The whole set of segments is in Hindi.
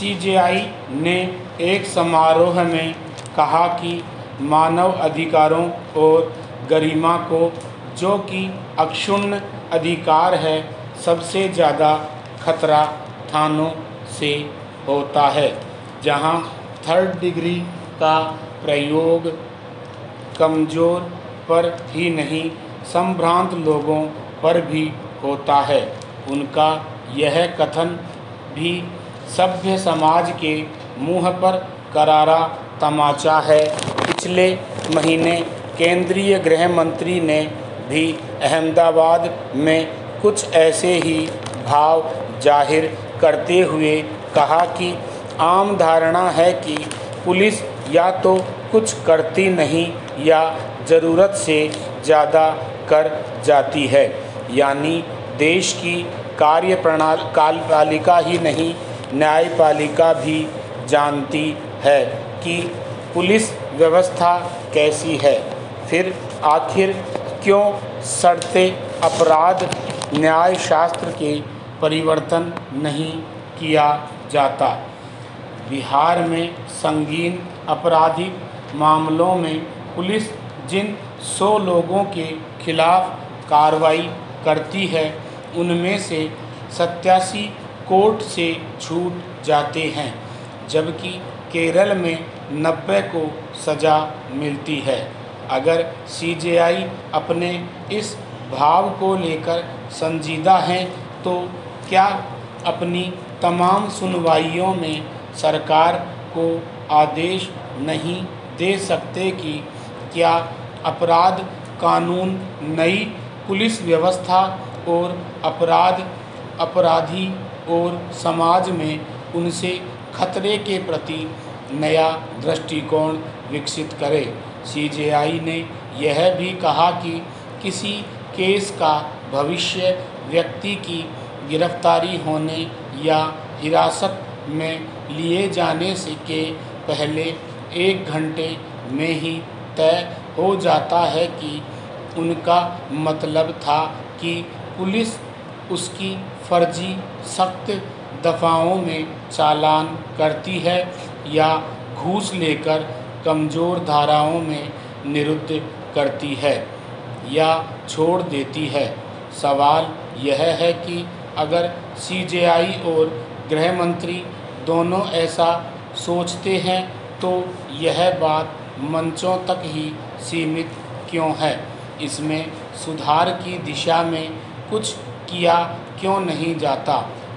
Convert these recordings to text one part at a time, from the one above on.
सीजेआई ने एक समारोह में कहा कि मानव अधिकारों और गरिमा को, जो कि अक्षुण्ण अधिकार है, सबसे ज़्यादा खतरा थानों से होता है, जहां थर्ड डिग्री का प्रयोग कमज़ोर पर ही नहीं, संभ्रांत लोगों पर भी होता है। उनका यह कथन भी सभ्य समाज के मुंह पर करारा तमाचा है। पिछले महीने केंद्रीय गृह मंत्री ने भी अहमदाबाद में कुछ ऐसे ही भाव जाहिर करते हुए कहा कि आम धारणा है कि पुलिस या तो कुछ करती नहीं या ज़रूरत से ज़्यादा कर जाती है। यानी देश की कार्यपालिका ही नहीं, न्यायपालिका भी जानती है कि पुलिस व्यवस्था कैसी है। फिर आखिर क्यों सड़ते अपराध न्याय शास्त्र के परिवर्तन नहीं किया जाता? बिहार में संगीन आपराधिक मामलों में पुलिस जिन 100 लोगों के खिलाफ कार्रवाई करती है, उनमें से 87 कोर्ट से छूट जाते हैं, जबकि केरल में 90 को सज़ा मिलती है। अगर सीजेआई अपने इस भाव को लेकर संजीदा हैं, तो क्या अपनी तमाम सुनवाइयों में सरकार को आदेश नहीं दे सकते कि क्या अपराध कानून नई पुलिस व्यवस्था और अपराधी और समाज में उनसे खतरे के प्रति नया दृष्टिकोण विकसित करे? सीजेआई ने यह भी कहा कि किसी केस का भविष्य व्यक्ति की गिरफ्तारी होने या हिरासत में लिए जाने से के पहले 1 घंटे में ही तय हो जाता है कि उनका मतलब था कि पुलिस उसकी फर्जी सख्त दफ़ाओं में चालान करती है या घूस लेकर कमज़ोर धाराओं में निरुद्ध करती है या छोड़ देती है। सवाल यह है कि अगर सीजेआई और गृह मंत्री दोनों ऐसा सोचते हैं, तो यह बात मंचों तक ही सीमित क्यों है? इसमें सुधार की दिशा में कुछ किया क्यों नहीं जाता?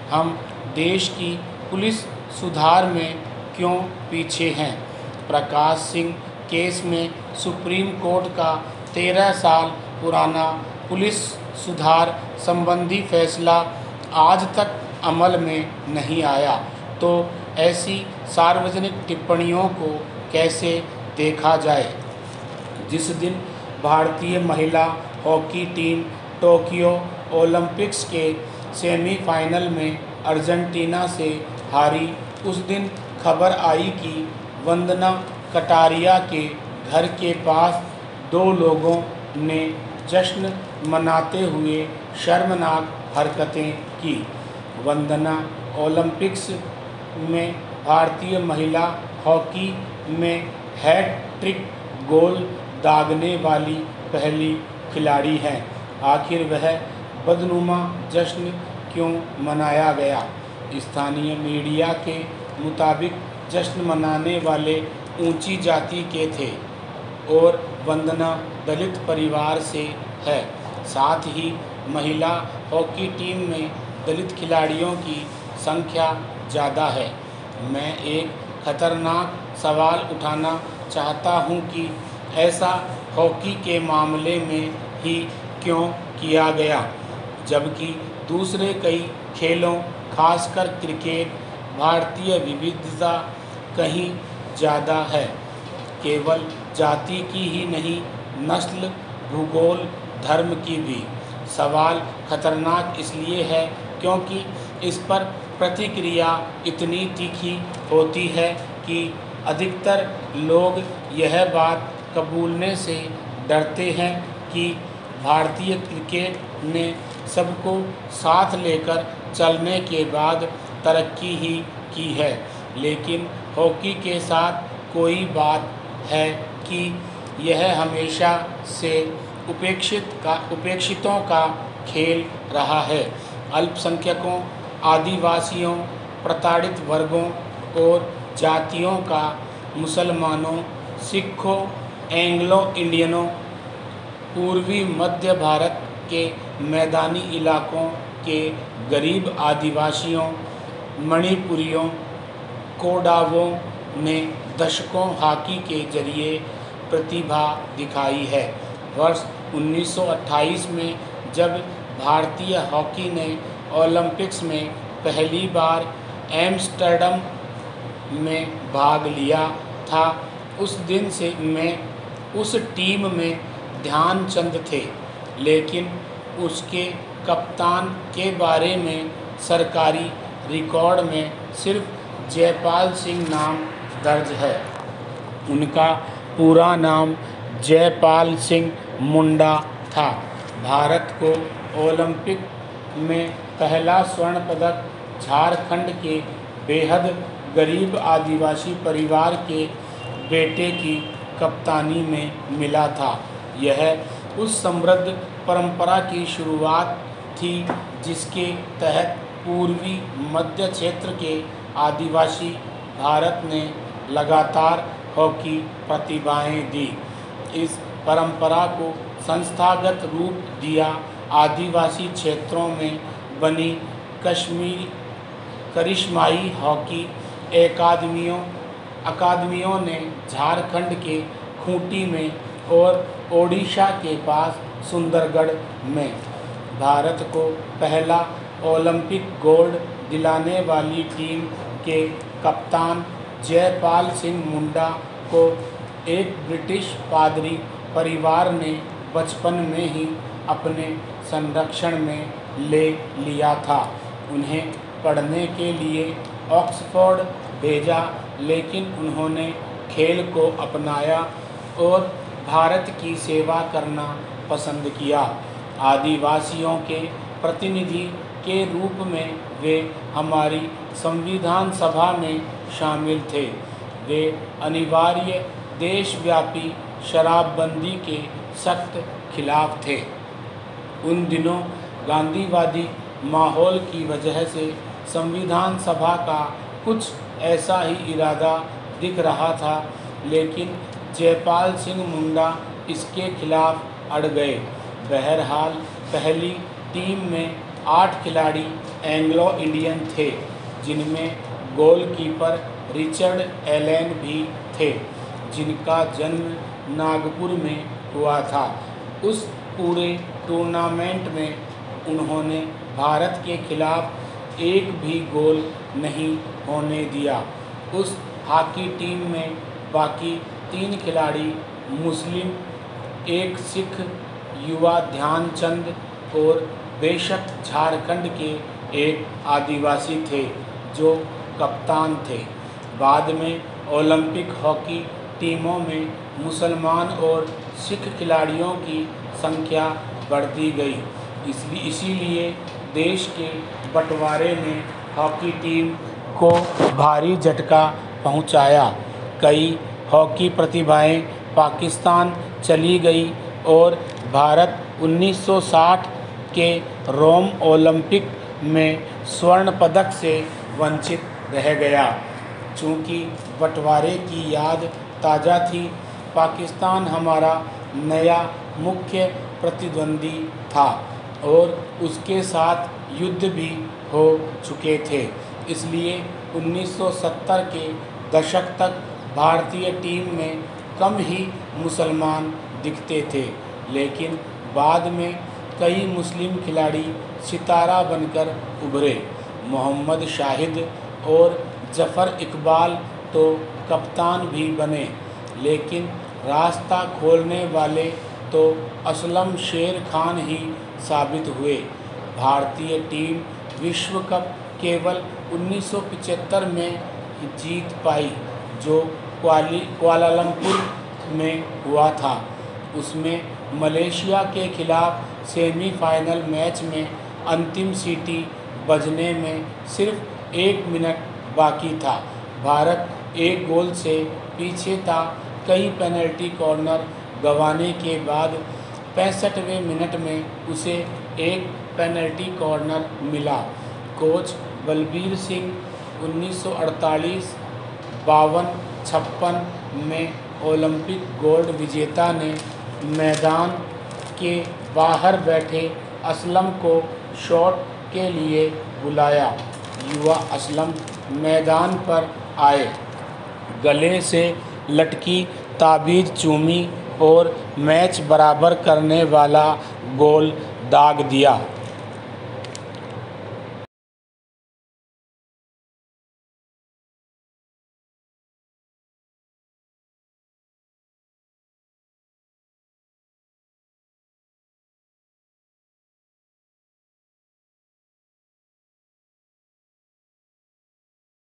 हम देश की पुलिस सुधार में क्यों पीछे हैं? प्रकाश सिंह केस में सुप्रीम कोर्ट का 13 साल पुराना पुलिस सुधार संबंधी फैसला आज तक अमल में नहीं आया, तो ऐसी सार्वजनिक टिप्पणियों को कैसे देखा जाए? जिस दिन भारतीय महिला हॉकी टीम टोक्यो ओलंपिक्स के सेमीफाइनल में अर्जेंटीना से हारी, उस दिन खबर आई कि वंदना कटारिया के घर के पास 2 लोगों ने जश्न मनाते हुए शर्मनाक हरकतें की। वंदना ओलंपिक्स में भारतीय महिला हॉकी में हैट-ट्रिक गोल दागने वाली पहली खिलाड़ी हैं। आखिर वह बदनुमा जश्न क्यों मनाया गया? स्थानीय मीडिया के मुताबिक जश्न मनाने वाले ऊंची जाति के थे और वंदना दलित परिवार से है। साथ ही महिला हॉकी टीम में दलित खिलाड़ियों की संख्या ज़्यादा है। मैं एक खतरनाक सवाल उठाना चाहता हूं कि ऐसा हॉकी के मामले में ही क्यों किया गया, जबकि दूसरे कई खेलों, खासकर क्रिकेट, भारतीय विविधता कहीं ज़्यादा है। केवल जाति की ही नहीं, नस्ल, भूगोल, धर्म की भी। सवाल खतरनाक इसलिए है क्योंकि इस पर प्रतिक्रिया इतनी तीखी होती है कि अधिकतर लोग यह बात कबूलने से डरते हैं कि भारतीय क्रिकेट ने सबको साथ लेकर चलने के बाद तरक्की ही की है। लेकिन हॉकी के साथ कोई बात है कि यह हमेशा से उपेक्षितों का खेल रहा है। अल्पसंख्यकों, आदिवासियों, प्रताड़ित वर्गों और जातियों का मुसलमानों, सिखों, एंग्लो इंडियनों, पूर्वी मध्य भारत के मैदानी इलाकों के गरीब आदिवासियों, मणिपुरियों, कोडावों ने दशकों हॉकी के जरिए प्रतिभा दिखाई है। वर्ष 1928 में जब भारतीय हॉकी ने ओलंपिक्स में पहली बार एम्स्टर्डम में भाग लिया था, उस दिन से मैं उस टीम में ध्यानचंद थे, लेकिन उसके कप्तान के बारे में सरकारी रिकॉर्ड में सिर्फ जयपाल सिंह नाम दर्ज है। उनका पूरा नाम जयपाल सिंह मुंडा था। भारत को ओलंपिक में पहला स्वर्ण पदक झारखंड के बेहद गरीब आदिवासी परिवार के बेटे की कप्तानी में मिला था। यह उस समृद्ध परंपरा की शुरुआत थी जिसके तहत पूर्वी मध्य क्षेत्र के आदिवासी भारत ने लगातार हॉकी प्रतिभाएं दी। इस परंपरा को संस्थागत रूप दिया आदिवासी क्षेत्रों में बनी करिश्माई हॉकी अकादमियों ने झारखंड के खूंटी में और ओडिशा के पास सुंदरगढ़ में भारत को पहला ओलंपिक गोल्ड दिलाने वाली टीम के कप्तान जयपाल सिंह मुंडा को एक ब्रिटिश पादरी परिवार ने बचपन में ही अपने संरक्षण में ले लिया था। उन्हें पढ़ने के लिए ऑक्सफोर्ड भेजा, लेकिन उन्होंने खेल को अपनाया और भारत की सेवा करना पसंद किया। आदिवासियों के प्रतिनिधि के रूप में वे हमारी संविधान सभा में शामिल थे। वे अनिवार्य देशव्यापी शराबबंदी के सख्त खिलाफ थे। उन दिनों गांधीवादी माहौल की वजह से संविधान सभा का कुछ ऐसा ही इरादा दिख रहा था, लेकिन जयपाल सिंह मुंडा इसके खिलाफ अड़ गए। बहरहाल पहली टीम में 8 खिलाड़ी एंग्लो इंडियन थे, जिनमें गोलकीपर रिचर्ड एलेन भी थे, जिनका जन्म नागपुर में हुआ था। उस पूरे टूर्नामेंट में उन्होंने भारत के खिलाफ एक भी गोल नहीं होने दिया। उस हॉकी टीम में बाकी 3 खिलाड़ी मुस्लिम, एक सिख युवा ध्यानचंद और बेशक झारखंड के एक आदिवासी थे जो कप्तान थे। बाद में ओलंपिक हॉकी टीमों में मुसलमान और सिख खिलाड़ियों की संख्या बढ़ती गई। इसीलिए देश के बंटवारे ने हॉकी टीम को भारी झटका पहुंचाया। कई हॉकी प्रतिभाएं पाकिस्तान चली गई और भारत 1960 के रोम ओलंपिक में स्वर्ण पदक से वंचित रह गया। चूँकि बंटवारे की याद ताज़ा थी, पाकिस्तान हमारा नया मुख्य प्रतिद्वंदी था और उसके साथ युद्ध भी हो चुके थे। इसलिए 1970 के दशक तक भारतीय टीम में कम ही मुसलमान दिखते थे, लेकिन बाद में कई मुस्लिम खिलाड़ी सितारा बनकर उभरे। मोहम्मद शाहिद और जफ़र इकबाल तो कप्तान भी बने, लेकिन रास्ता खोलने वाले तो असलम शेर खान ही साबित हुए। भारतीय टीम विश्व कप केवल 1975 में जीत पाई, जो कुआलालंपुर में हुआ था। उसमें मलेशिया के खिलाफ सेमीफाइनल मैच में अंतिम सीटी बजने में सिर्फ 1 मिनट बाकी था भारत एक गोल से पीछे था। कई पेनल्टी कॉर्नर गंवाने के बाद 65वें मिनट में उसे एक पेनल्टी कॉर्नर मिला। कोच बलबीर सिंह 1948, 52-56 में ओलंपिक गोल्ड विजेता ने मैदान के बाहर बैठे असलम को शॉट के लिए बुलाया। युवा असलम मैदान पर आए, गले से लटकी ताबीज़ चूमी और मैच बराबर करने वाला गोल दाग दिया।